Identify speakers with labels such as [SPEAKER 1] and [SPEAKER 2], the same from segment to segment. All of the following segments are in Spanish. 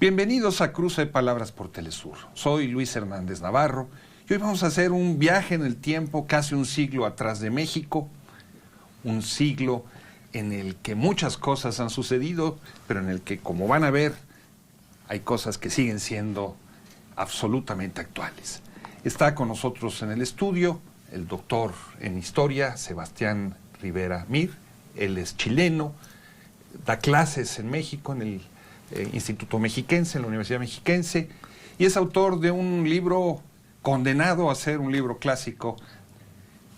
[SPEAKER 1] Bienvenidos a Cruce de Palabras por Telesur. Soy Luis Hernández Navarro y hoy vamos a hacer un viaje en el tiempo casi un siglo atrás de México, un siglo en el que muchas cosas han sucedido, pero en el que, como van a ver, hay cosas que siguen siendo absolutamente actuales. Está con nosotros en el estudio el doctor en Historia, Sebastián Rivera Mir. Él es chileno, da clases en México, en el Instituto Mexiquense, en la Universidad Mexiquense, y es autor de un libro condenado a ser un libro clásico,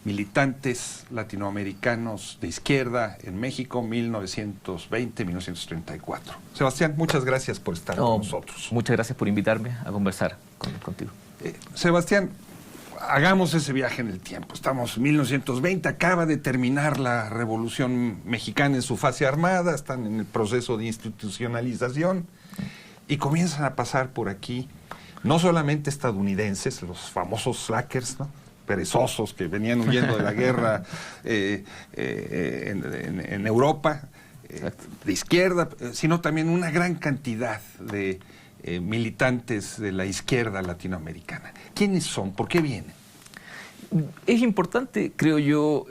[SPEAKER 1] Militantes Latinoamericanos de Izquierda en México, 1920-1934. Sebastián, muchas gracias por estar con nosotros.
[SPEAKER 2] Muchas gracias por invitarme a conversar contigo.
[SPEAKER 1] Sebastián, hagamos ese viaje en el tiempo. Estamos en 1920, acaba de terminar la Revolución Mexicana en su fase armada, están en el proceso de institucionalización y comienzan a pasar por aquí no solamente estadounidenses, los famosos slackers, ¿no?, perezosos que venían huyendo de la guerra en Europa, de izquierda, sino también una gran cantidad de militantes de la izquierda latinoamericana. ¿Quiénes son? ¿Por qué vienen?
[SPEAKER 2] Es importante, creo yo,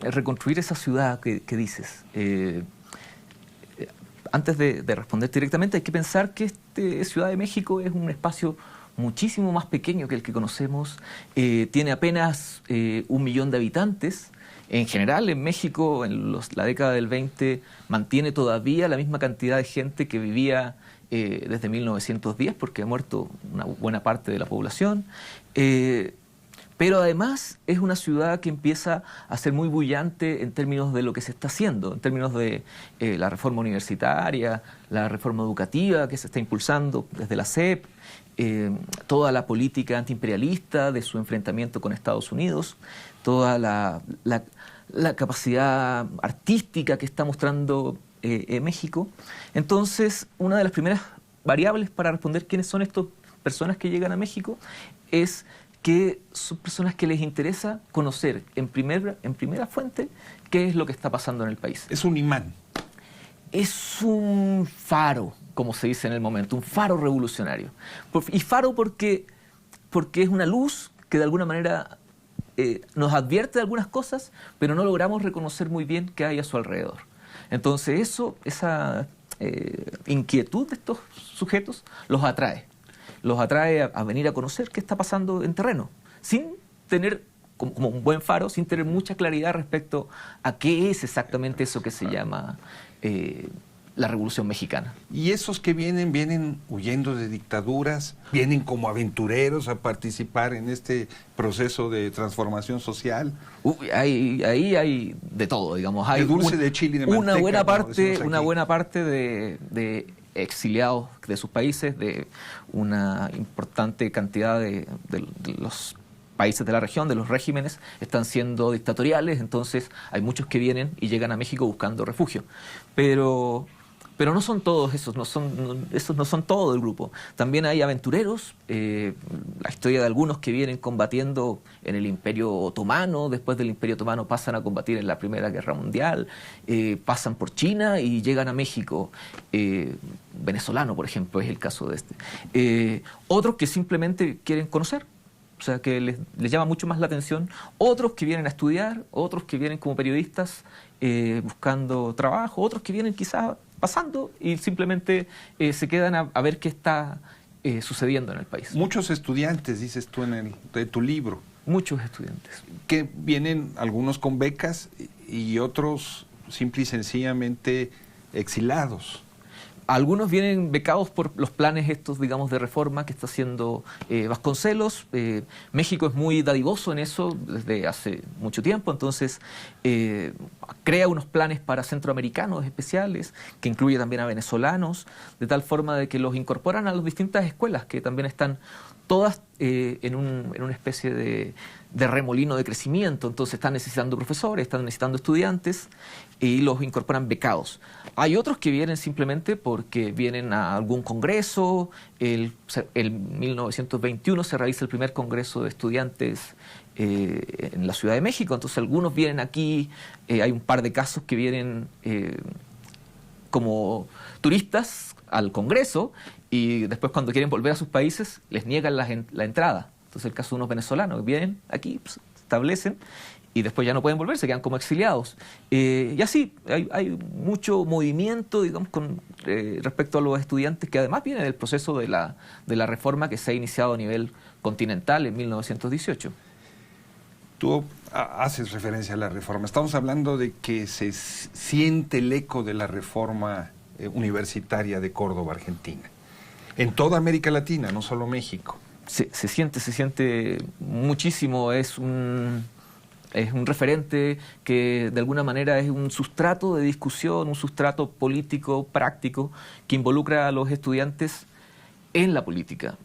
[SPEAKER 2] reconstruir esa ciudad que dices. Antes de responder directamente, hay que pensar que Ciudad de México es un espacio muchísimo más pequeño que el que conocemos. Tiene apenas 1 millón de habitantes. En general, en México, en la década del 20, mantiene todavía la misma cantidad de gente que vivía desde 1910, porque ha muerto una buena parte de la población. Pero además es una ciudad que empieza a ser muy bullante en términos de lo que se está haciendo, en términos de la reforma universitaria, la reforma educativa que se está impulsando desde la SEP, toda la política antiimperialista de su enfrentamiento con Estados Unidos, toda la capacidad artística que está mostrando México. Entonces, una de las primeras variables para responder quiénes son estas personas que llegan a México es que son personas que les interesa conocer en primera fuente qué es lo que está pasando en el país.
[SPEAKER 1] Es un imán.
[SPEAKER 2] Es un faro, como se dice en el momento, un faro revolucionario. Y faro porque es una luz que de alguna manera nos advierte de algunas cosas, pero no logramos reconocer muy bien qué hay a su alrededor. Entonces esa inquietud de estos sujetos los atrae a venir a conocer qué está pasando en terreno, sin tener, como un buen faro, sin tener mucha claridad respecto a qué es exactamente eso que se llama la Revolución Mexicana.
[SPEAKER 1] Y esos que vienen huyendo de dictaduras, vienen como aventureros a participar en este proceso de transformación social.
[SPEAKER 2] Ahí hay de todo, digamos. Hay
[SPEAKER 1] de dulce de chile y de manteca,
[SPEAKER 2] una buena parte de exiliados de sus países, de una importante cantidad de los países de la región, de los regímenes, están siendo dictatoriales, entonces hay muchos que vienen y llegan a México buscando refugio. Pero no son todos esos, esos no son todo el grupo. También hay aventureros, la historia de algunos que vienen combatiendo en el Imperio Otomano, después del Imperio Otomano pasan a combatir en la Primera Guerra Mundial, pasan por China y llegan a México. Venezolano, por ejemplo, es el caso de este. Otros que simplemente quieren conocer, o sea, que les llama mucho más la atención. Otros que vienen a estudiar, otros que vienen como periodistas buscando trabajo, otros que vienen quizás pasando y simplemente se quedan a ver qué está sucediendo en el país.
[SPEAKER 1] Muchos estudiantes, dices tú de tu libro.
[SPEAKER 2] Muchos estudiantes.
[SPEAKER 1] Que vienen algunos con becas y otros simple y sencillamente exilados.
[SPEAKER 2] Algunos vienen becados por los planes estos, digamos, de reforma que está haciendo Vasconcelos. México es muy dadivoso en eso desde hace mucho tiempo, entonces crea unos planes para centroamericanos especiales, que incluye también a venezolanos, de tal forma de que los incorporan a las distintas escuelas, que también están todas en una especie de remolino de crecimiento. Entonces están necesitando profesores, están necesitando estudiantes y los incorporan becados. Hay otros que vienen simplemente porque vienen a algún congreso. En 1921 se realiza el primer congreso de estudiantes en la Ciudad de México, entonces algunos vienen aquí, hay un par de casos que vienen como turistas al Congreso y después cuando quieren volver a sus países les niegan la entrada. Entonces el caso de unos venezolanos que vienen aquí, pues, se establecen y después ya no pueden volver, se quedan como exiliados. Y así, hay mucho movimiento, digamos, respecto a los estudiantes, que además viene del proceso de la reforma que se ha iniciado a nivel continental en 1918.
[SPEAKER 1] Tú haces referencia a la reforma. Estamos hablando de que se siente el eco de la reforma universitaria de Córdoba, Argentina. En toda América Latina, no solo México.
[SPEAKER 2] Se siente muchísimo. Es un referente que de alguna manera es un sustrato de discusión, un sustrato político, práctico, que involucra a los estudiantes en la política.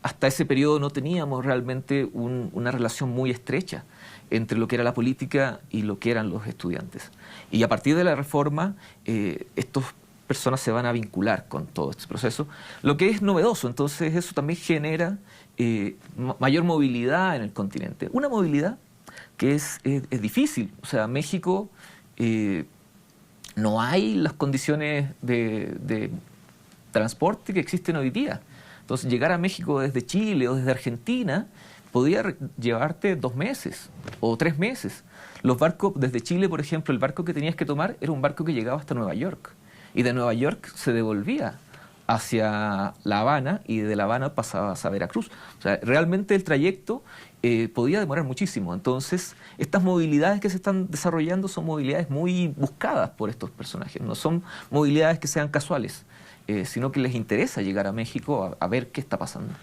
[SPEAKER 2] Hasta ese periodo no teníamos realmente una relación muy estrecha entre lo que era la política y lo que eran los estudiantes. Y a partir de la reforma, estas personas se van a vincular con todo este proceso, lo que es novedoso. Entonces eso también genera mayor movilidad en el continente. Una movilidad que es difícil. O sea, México no hay las condiciones de transporte que existen hoy día. Entonces, llegar a México desde Chile o desde Argentina podía llevarte 2 meses o 3 meses. Los barcos, desde Chile, por ejemplo, el barco que tenías que tomar era un barco que llegaba hasta Nueva York. Y de Nueva York se devolvía hacia La Habana y de La Habana pasabas a Veracruz. O sea, realmente el trayecto podía demorar muchísimo. Entonces, estas movilidades que se están desarrollando son movilidades muy buscadas por estos personajes. No son movilidades que sean casuales, sino que les interesa llegar a México a ver qué está pasando.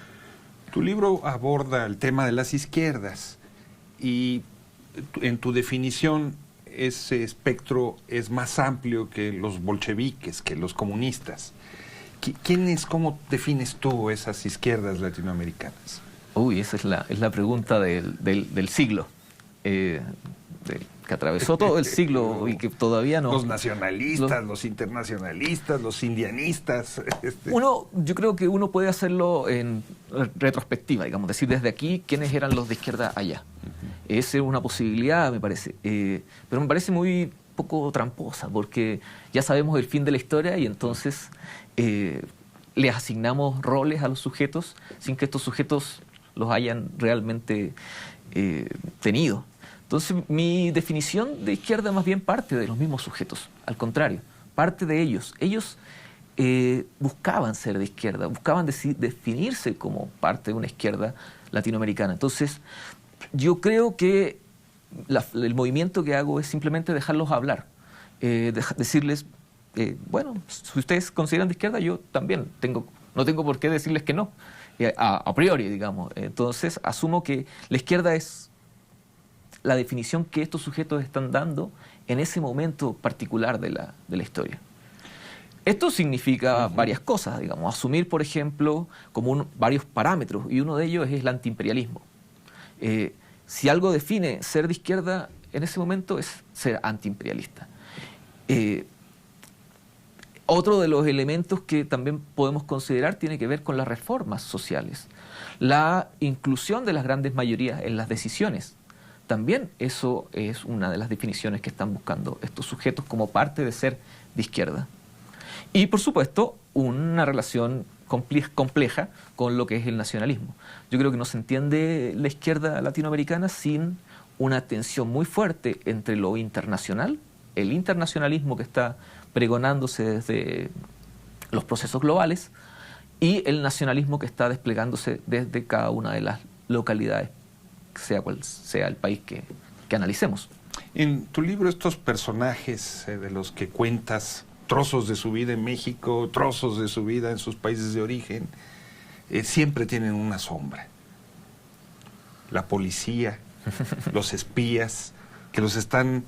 [SPEAKER 1] Tu libro aborda el tema de las izquierdas y en tu definición ese espectro es más amplio que los bolcheviques, que los comunistas. ¿Cómo defines tú esas izquierdas latinoamericanas?
[SPEAKER 2] Uy, esa es la pregunta del siglo. Que atravesó todo el siglo y que todavía no...
[SPEAKER 1] Los nacionalistas, los internacionalistas, los indianistas.
[SPEAKER 2] Yo creo que uno puede hacerlo en retrospectiva, digamos, decir desde aquí quiénes eran los de izquierda allá. Esa es una posibilidad, me parece. Pero me parece muy poco tramposa, porque ya sabemos el fin de la historia y entonces les asignamos roles a los sujetos sin que estos sujetos los hayan realmente tenido. Entonces, mi definición de izquierda más bien parte de los mismos sujetos, al contrario, parte de ellos. Ellos buscaban ser de izquierda, buscaban definirse como parte de una izquierda latinoamericana. Entonces, yo creo que el movimiento que hago es simplemente dejarlos hablar, decirles, bueno, si ustedes consideran de izquierda, yo también no tengo por qué decirles que no, a priori, digamos. Entonces, asumo que la izquierda es la definición que estos sujetos están dando en ese momento particular de la historia. Esto significa varias cosas, digamos, asumir, por ejemplo, como varios parámetros, y uno de ellos es el antiimperialismo. Si algo define ser de izquierda en ese momento es ser antiimperialista. Otro de los elementos que también podemos considerar tiene que ver con las reformas sociales, la inclusión de las grandes mayorías en las decisiones. También eso es una de las definiciones que están buscando estos sujetos como parte de ser de izquierda. Y, por supuesto, una relación compleja con lo que es el nacionalismo. Yo creo que no se entiende la izquierda latinoamericana sin una tensión muy fuerte entre lo internacional, el internacionalismo que está pregonándose desde los procesos globales, y el nacionalismo que está desplegándose desde cada una de las localidades, sea cual sea el país que analicemos.
[SPEAKER 1] En tu libro estos personajes de los que cuentas trozos de su vida en México, trozos de su vida en sus países de origen, siempre tienen una sombra. La policía, los espías, que los están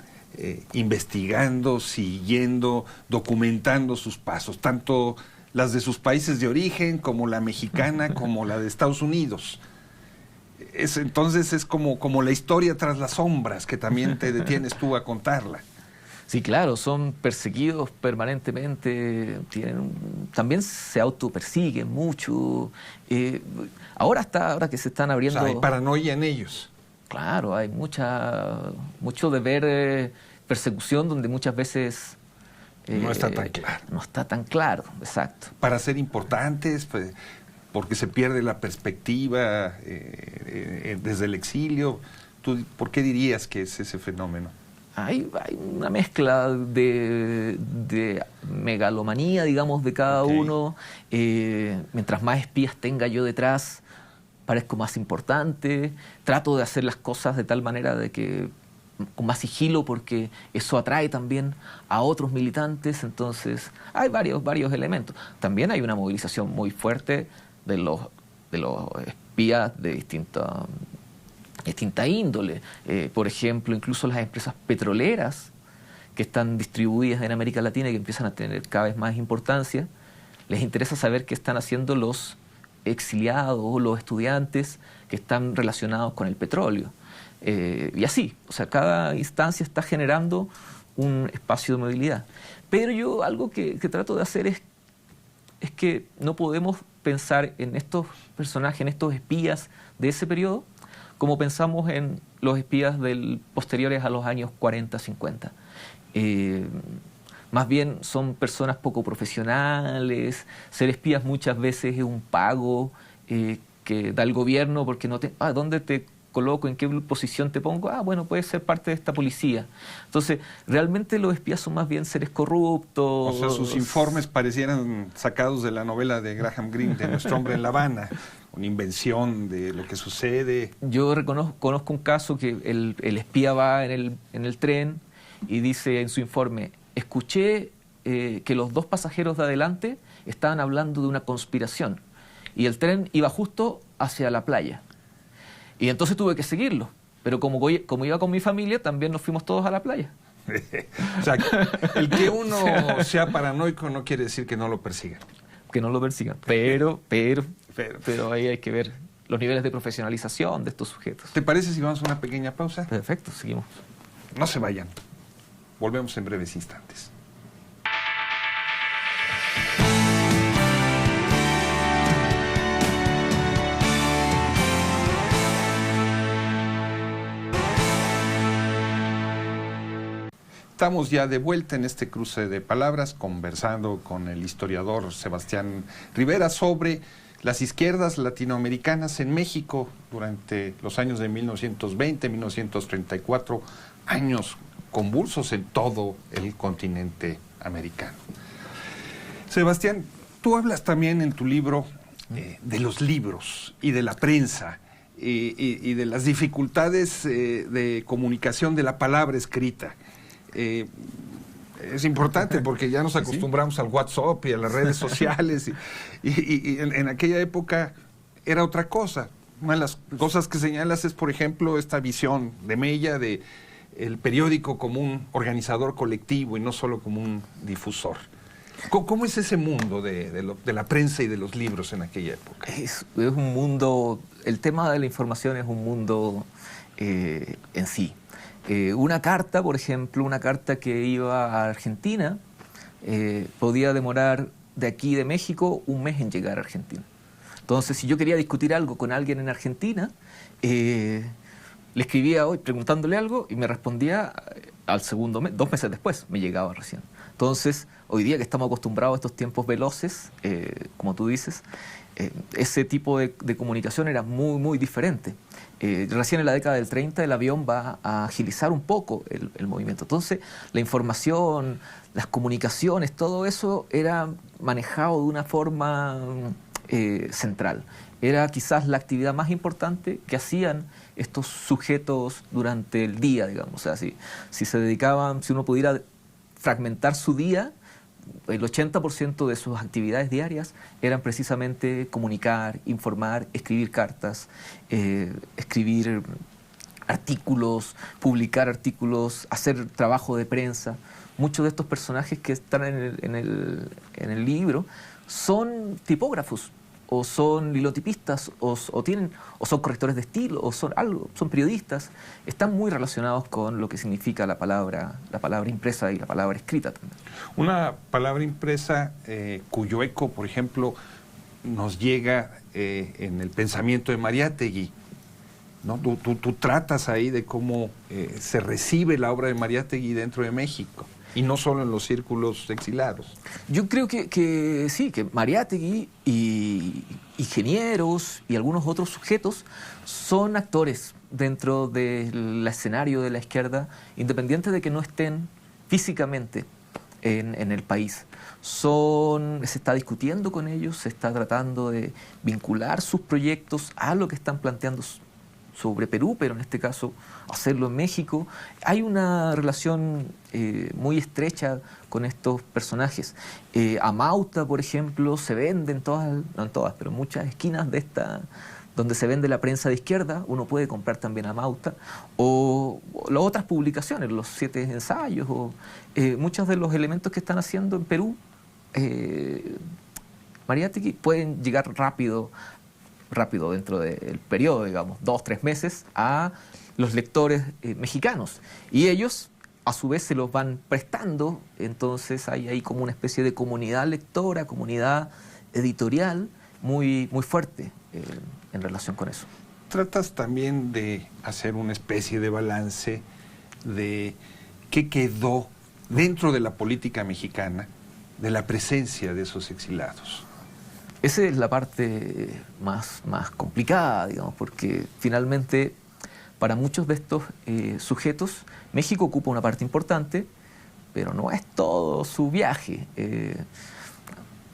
[SPEAKER 1] investigando, siguiendo, documentando sus pasos, tanto las de sus países de origen como la mexicana, como la de Estados Unidos. Entonces es como la historia tras las sombras, que también te detienes tú a contarla.
[SPEAKER 2] Sí, claro, son perseguidos permanentemente, también se autopersiguen mucho. Ahora que se están abriendo...
[SPEAKER 1] O sea, hay paranoia en ellos.
[SPEAKER 2] Claro, hay mucho deber persecución, donde muchas veces
[SPEAKER 1] No está tan claro.
[SPEAKER 2] No está tan claro, exacto.
[SPEAKER 1] Para ser importantes, pues, porque se pierde la perspectiva desde el exilio. ¿Tú por qué dirías que es ese fenómeno?
[SPEAKER 2] Hay una mezcla de megalomanía, digamos, de cada uno. Mientras más espías tenga yo detrás, parezco más importante. Trato de hacer las cosas de tal manera de que con más sigilo, porque eso atrae también a otros militantes. Entonces hay varios elementos. También hay una movilización muy fuerte de los espías de distinta índole. Por ejemplo, incluso las empresas petroleras que están distribuidas en América Latina y que empiezan a tener cada vez más importancia, les interesa saber qué están haciendo los exiliados o los estudiantes que están relacionados con el petróleo. Y así, o sea, cada instancia está generando un espacio de movilidad. Pero yo algo que trato de hacer es que no podemos pensar en estos personajes, en estos espías de ese periodo, como pensamos en los espías posteriores a los años 40, 50. Más bien son personas poco profesionales. Ser espías muchas veces es un pago que da el gobierno porque no te... ¿dónde te coloco? ¿En qué posición te pongo? Bueno, puedes ser parte de esta policía. Entonces, realmente los espías son más bien seres corruptos.
[SPEAKER 1] O sea, sus informes parecieran sacados de la novela de Graham Greene, de Nuestro hombre en La Habana, una invención de lo que sucede.
[SPEAKER 2] Yo conozco un caso que el espía va en el tren y dice en su informe: escuché que los dos pasajeros de adelante estaban hablando de una conspiración y el tren iba justo hacia la playa. Y entonces tuve que seguirlo. Pero como iba con mi familia, también nos fuimos todos a la playa.
[SPEAKER 1] O sea, el que uno sea paranoico no quiere decir que no lo persigan.
[SPEAKER 2] Que no lo persigan. Pero ahí hay que ver los niveles de profesionalización de estos sujetos.
[SPEAKER 1] ¿Te parece si vamos a una pequeña pausa?
[SPEAKER 2] Perfecto, seguimos.
[SPEAKER 1] No se vayan. Volvemos en breves instantes. Estamos ya de vuelta en este cruce de palabras, conversando con el historiador Sebastián Rivera sobre las izquierdas latinoamericanas en México durante los años de 1920, 1934, años convulsos en todo el continente americano. Sebastián, tú hablas también en tu libro de los libros y de la prensa y de las dificultades de comunicación de la palabra escrita. Es importante porque ya nos acostumbramos al WhatsApp y a las redes sociales y en aquella época era otra cosa. Una de las cosas que señalas es, por ejemplo, esta visión de Mella de el periódico como un organizador colectivo y no solo como un difusor. ¿Cómo es ese mundo de la prensa y de los libros en aquella época?
[SPEAKER 2] Es un mundo, el tema de la información es un mundo en sí. Una carta, por ejemplo, una carta que iba a Argentina, podía demorar de aquí de México un mes en llegar a Argentina. Entonces, si yo quería discutir algo con alguien en Argentina, le escribía hoy preguntándole algo y me respondía al segundo mes, 2 meses después, me llegaba recién. Entonces, hoy día que estamos acostumbrados a estos tiempos veloces, como tú dices, ese tipo de comunicación era muy, muy diferente. Recién en la década del 30 el avión va a agilizar un poco el movimiento. Entonces, la información, las comunicaciones, todo eso era manejado de una forma central. Era quizás la actividad más importante que hacían estos sujetos durante el día, digamos. O sea, si se dedicaban, si uno pudiera fragmentar su día, el 80% de sus actividades diarias eran precisamente comunicar, informar, escribir cartas, escribir artículos, publicar artículos, hacer trabajo de prensa. Muchos de estos personajes que están en el libro son tipógrafos, o son lilotipistas, o son correctores de estilo, o son periodistas. Están muy relacionados con lo que significa la palabra impresa y la palabra escrita también.
[SPEAKER 1] Una palabra impresa cuyo eco, por ejemplo, nos llega en el pensamiento de Mariátegui, ¿no? Tú tratas ahí de cómo se recibe la obra de Mariátegui dentro de México. Y no solo en los círculos exilados.
[SPEAKER 2] Yo creo que sí, que Mariátegui y ingenieros y algunos otros sujetos son actores dentro del escenario de la izquierda, independiente de que no estén físicamente en el país. Se está discutiendo con ellos, se está tratando de vincular sus proyectos a lo que están planteando sobre Perú, pero en este caso hacerlo en México. Hay una relación muy estrecha con estos personajes. Amauta, por ejemplo, se vende en todas, no en todas, pero en muchas esquinas donde se vende la prensa de izquierda, uno puede comprar también Amauta, o las otras publicaciones, los 7 ensayos, o muchos de los elementos que están haciendo en Perú, Mariátegui, pueden llegar rápido dentro del periodo, digamos, 2-3 meses, a los lectores mexicanos. Y ellos, a su vez, se los van prestando, entonces hay ahí como una especie de comunidad lectora, comunidad editorial muy, muy fuerte en relación con eso.
[SPEAKER 1] Tratas también de hacer una especie de balance de qué quedó dentro de la política mexicana de la presencia de esos exilados.
[SPEAKER 2] Esa es la parte más complicada, digamos, porque finalmente para muchos de estos sujetos México ocupa una parte importante, pero no es todo su viaje.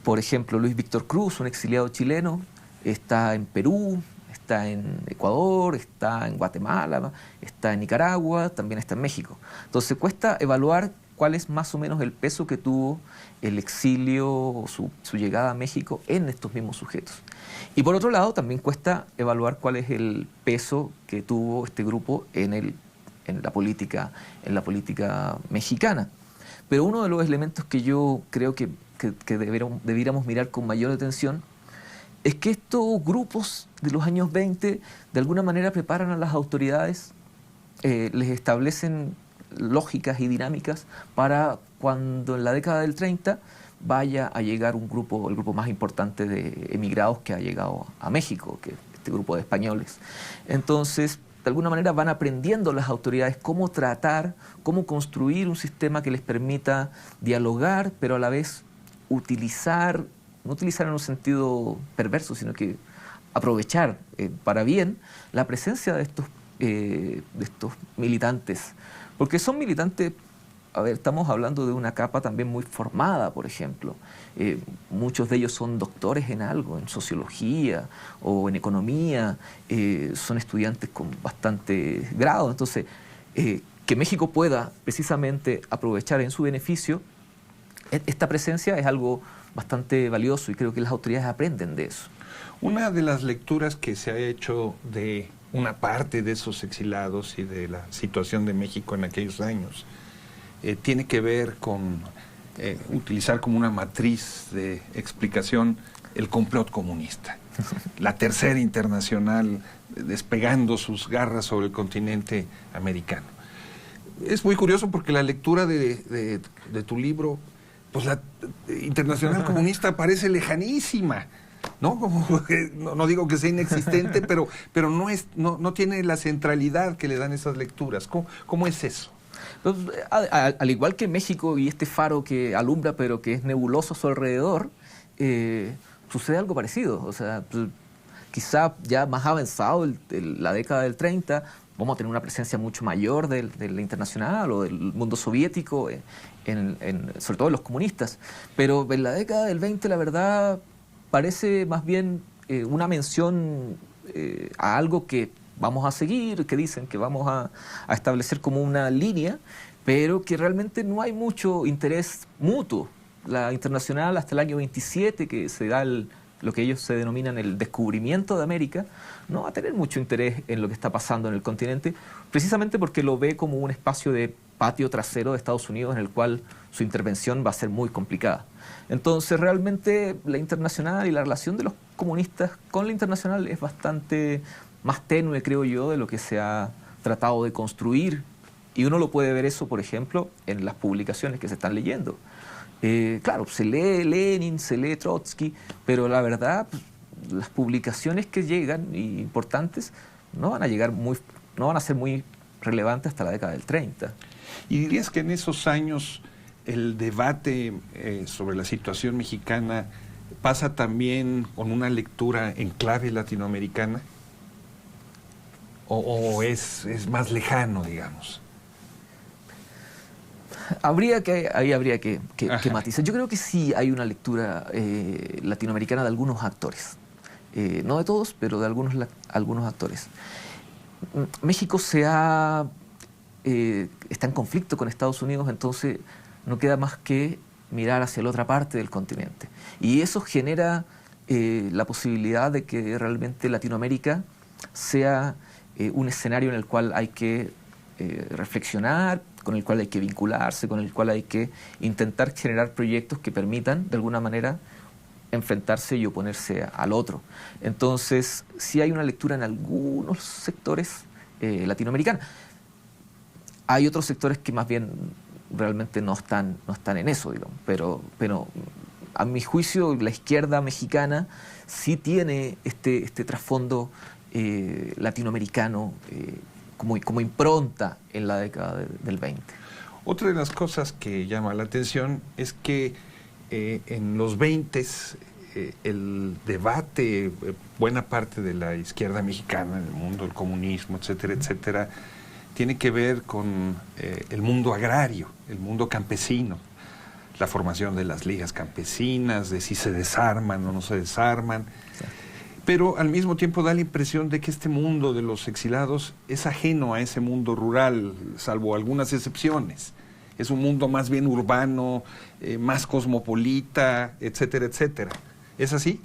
[SPEAKER 2] Por ejemplo, Luis Víctor Cruz, un exiliado chileno, está en Perú, está en Ecuador, está en Guatemala, está en Nicaragua, también está en México. Entonces cuesta evaluar cuál es más o menos el peso que tuvo el exilio o su llegada a México en estos mismos sujetos. Y por otro lado, también cuesta evaluar cuál es el peso que tuvo este grupo en la política mexicana. Pero uno de los elementos que yo creo que debiéramos mirar con mayor atención es que estos grupos de los años 20 de alguna manera preparan a las autoridades, les establecen lógicas y dinámicas para cuando en la década del 30 vaya a llegar el grupo más importante de emigrados que ha llegado a México, que es este grupo de españoles. Entonces, de alguna manera van aprendiendo las autoridades cómo tratar, cómo construir un sistema que les permita dialogar, pero a la vez no utilizar en un sentido perverso, sino que aprovechar para bien la presencia de estos militantes. Porque son militantes, estamos hablando de una capa también muy formada, por ejemplo. Muchos de ellos son doctores en algo, en sociología o en economía, son estudiantes con bastante grado. Entonces, que México pueda precisamente aprovechar en su beneficio esta presencia es algo bastante valioso y creo que las autoridades aprenden de eso.
[SPEAKER 1] Una de las lecturas que se ha hecho de una parte de esos exilados y de la situación de México en aquellos años tiene que ver con utilizar como una matriz de explicación el complot comunista. La Tercera Internacional despegando sus garras sobre el continente americano. Es muy curioso porque la lectura de tu libro, pues la Internacional Comunista parece lejanísima, ¿no? Como que, no digo que sea inexistente, pero no tiene la centralidad que le dan esas lecturas. ¿Cómo es eso?
[SPEAKER 2] Pues, al igual que México y este faro que alumbra pero que es nebuloso a su alrededor, sucede algo parecido. O sea, pues, quizá ya más avanzado la década del 30, vamos a tener una presencia mucho mayor de la internacional o del mundo soviético, sobre todo en los comunistas. Pero en la década del 20, la verdad, parece más bien una mención a algo que vamos a seguir, que dicen que vamos a establecer como una línea, pero que realmente no hay mucho interés mutuo. La internacional hasta el año 27, que se da lo que ellos se denominan el descubrimiento de América, no va a tener mucho interés en lo que está pasando en el continente, precisamente porque lo ve como un espacio de patio trasero de Estados Unidos en el cual su intervención va a ser muy complicada. Entonces, realmente la internacional y la relación de los comunistas con la internacional es bastante más tenue, creo yo, de lo que se ha tratado de construir. Y uno lo puede ver eso, por ejemplo, en las publicaciones que se están leyendo. Claro, se lee Lenin, se lee Trotsky, pero la verdad, las publicaciones que llegan, importantes, no van a ser muy relevantes hasta la década del 30.
[SPEAKER 1] ¿Y dirías que en esos años el debate sobre la situación mexicana pasa también con una lectura en clave latinoamericana? ¿O es más lejano, digamos?
[SPEAKER 2] Ahí habría que matizar. Yo creo que sí hay una lectura latinoamericana de algunos actores. No de todos, pero de algunos actores. México está en conflicto con Estados Unidos, entonces no queda más que mirar hacia la otra parte del continente. Y eso genera la posibilidad de que realmente Latinoamérica sea un escenario en el cual hay que reflexionar, con el cual hay que vincularse, con el cual hay que intentar generar proyectos que permitan, de alguna manera, enfrentarse y oponerse al otro. Entonces, sí hay una lectura en algunos sectores latinoamericanos. Hay otros sectores que más bien realmente no están en eso, digamos. Pero a mi juicio, la izquierda mexicana sí tiene este trasfondo latinoamericano como impronta en la década del 20.
[SPEAKER 1] Otra de las cosas que llama la atención es que en los 20s el debate, buena parte de la izquierda mexicana, en el mundo del comunismo, etcétera, etcétera, tiene que ver con el mundo agrario, el mundo campesino, la formación de las ligas campesinas, de si se desarman o no se desarman. Sí. Pero al mismo tiempo da la impresión de que este mundo de los exilados es ajeno a ese mundo rural, salvo algunas excepciones. Es un mundo más bien urbano, más cosmopolita, etcétera, etcétera. ¿Es así?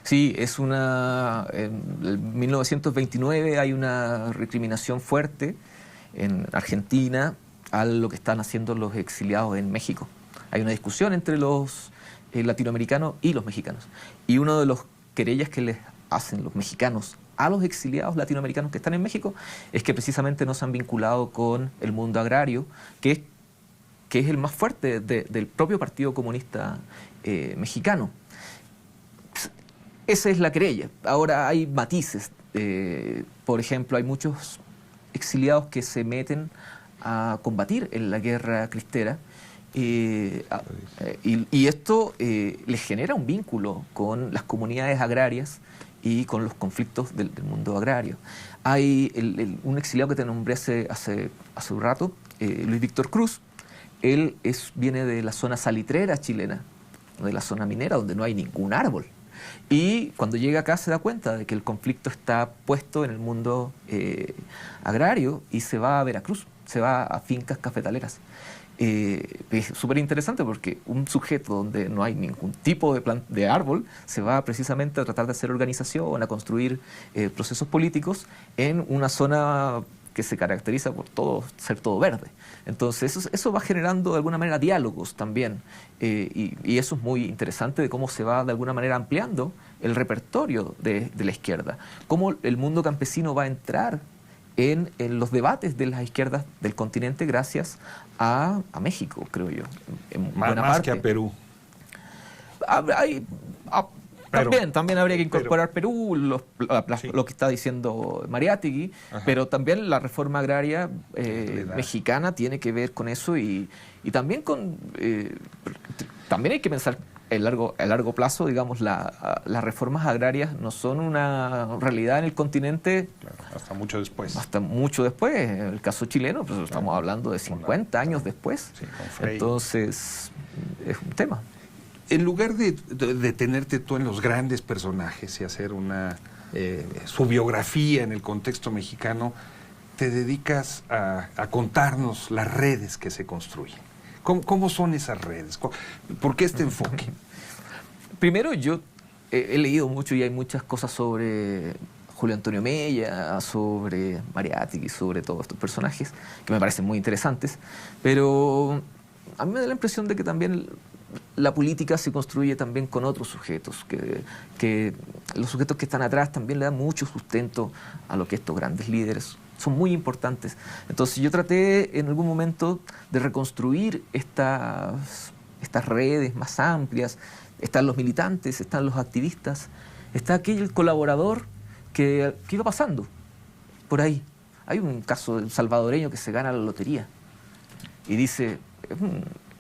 [SPEAKER 2] Sí, en 1929 hay una recriminación fuerte en Argentina a lo que están haciendo los exiliados en México. Hay una discusión entre los latinoamericanos y los mexicanos. Y uno de los querellas que les hacen los mexicanos a los exiliados latinoamericanos que están en México es que precisamente no se han vinculado con el mundo agrario, que es el más fuerte del propio Partido Comunista mexicano. Esa es la querella. Ahora hay matices. Por ejemplo, hay muchos exiliados que se meten a combatir en la guerra cristera y esto les genera un vínculo con las comunidades agrarias y con los conflictos del mundo agrario. Hay un exiliado que te nombré hace un rato, Luis Víctor Cruz. Él viene de la zona salitrera chilena, de la zona minera, donde no hay ningún árbol. Y cuando llega acá se da cuenta de que el conflicto está puesto en el mundo agrario y se va a Veracruz, se va a fincas cafetaleras. Es súper interesante porque un sujeto donde no hay ningún tipo de árbol se va precisamente a tratar de hacer organización, a construir procesos políticos en una zona que se caracteriza por ser todo verde. Entonces eso va generando de alguna manera diálogos también y eso es muy interesante de cómo se va de alguna manera ampliando el repertorio de la izquierda, cómo el mundo campesino va a entrar en los debates de las izquierdas del continente gracias a México, creo yo.
[SPEAKER 1] Más que a Perú.
[SPEAKER 2] También habría que incorporar Perú, lo que está diciendo Mariátegui, pero también la reforma agraria mexicana tiene que ver con eso y también también hay que pensar a largo plazo, digamos, las reformas agrarias no son una realidad en el continente.
[SPEAKER 1] Claro, hasta mucho después.
[SPEAKER 2] Hasta mucho después. En el caso chileno, pues estamos hablando de 50 años después.
[SPEAKER 1] Sí, con Frei.
[SPEAKER 2] Entonces, es un tema.
[SPEAKER 1] En lugar de detenerte tú en los grandes personajes y hacer su biografía en el contexto mexicano, te dedicas a contarnos las redes que se construyen. ¿Cómo son esas redes? ¿Por qué este enfoque?
[SPEAKER 2] Primero, yo he leído mucho y hay muchas cosas sobre Julio Antonio Mella, sobre Mariátegui, sobre todos estos personajes, que me parecen muy interesantes, pero a mí me da la impresión de que también la política se construye también con otros sujetos, que los sujetos que están atrás también le dan mucho sustento a lo que estos grandes líderes son muy importantes. Entonces yo traté en algún momento de reconstruir estas redes más amplias. Están los militantes, están los activistas, está aquel colaborador que iba pasando por ahí. Hay un caso de un salvadoreño que se gana la lotería y dice,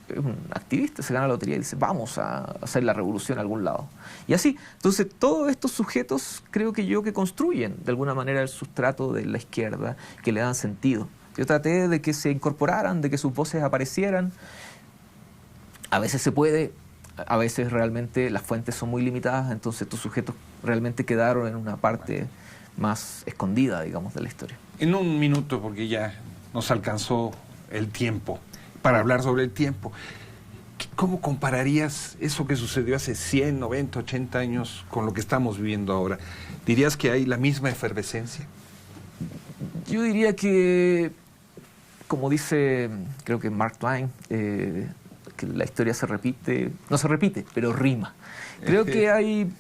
[SPEAKER 2] es un activista, se gana la lotería y dice, vamos a hacer la revolución a algún lado. Y así, entonces todos estos sujetos creo que construyen de alguna manera el sustrato de la izquierda, que le dan sentido. Yo traté de que se incorporaran, de que sus voces aparecieran. A veces se puede, a veces realmente las fuentes son muy limitadas, entonces estos sujetos realmente quedaron en una parte más escondida, digamos, de la historia.
[SPEAKER 1] En un minuto, porque ya nos alcanzó el tiempo, para hablar sobre el tiempo, ¿cómo compararías eso que sucedió hace 100, 90, 80 años con lo que estamos viviendo ahora? ¿Dirías que hay la misma efervescencia?
[SPEAKER 2] Yo diría que, como dice, creo que Mark Twain, que la historia se repite, no se repite, pero rima. Creo que hay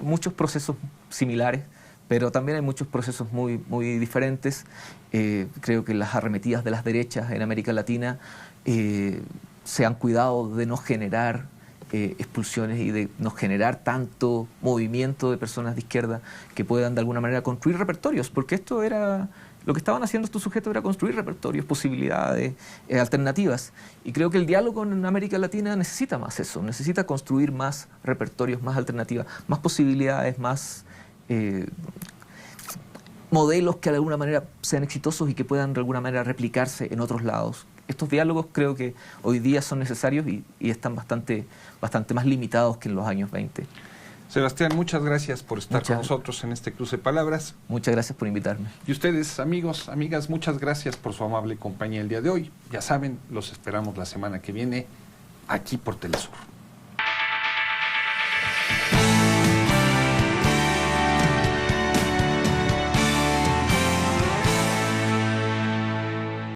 [SPEAKER 2] muchos procesos similares, pero también hay muchos procesos muy, muy diferentes. Creo que las arremetidas de las derechas en América Latina se han cuidado de no generar expulsiones y de no generar tanto movimiento de personas de izquierda que puedan de alguna manera construir repertorios, porque esto era, lo que estaban haciendo estos sujetos era construir repertorios, posibilidades, alternativas. Y creo que el diálogo en América Latina necesita más eso, necesita construir más repertorios, más alternativas, más posibilidades, más modelos que de alguna manera sean exitosos y que puedan de alguna manera replicarse en otros lados. Estos diálogos creo que hoy día son necesarios y están bastante más limitados que en los años 20.
[SPEAKER 1] Sebastián, muchas gracias por estar con nosotros en este cruce de palabras.
[SPEAKER 2] Muchas gracias por invitarme.
[SPEAKER 1] Y ustedes, amigos, amigas, muchas gracias por su amable compañía el día de hoy. Ya saben, los esperamos la semana que viene aquí por Telesur.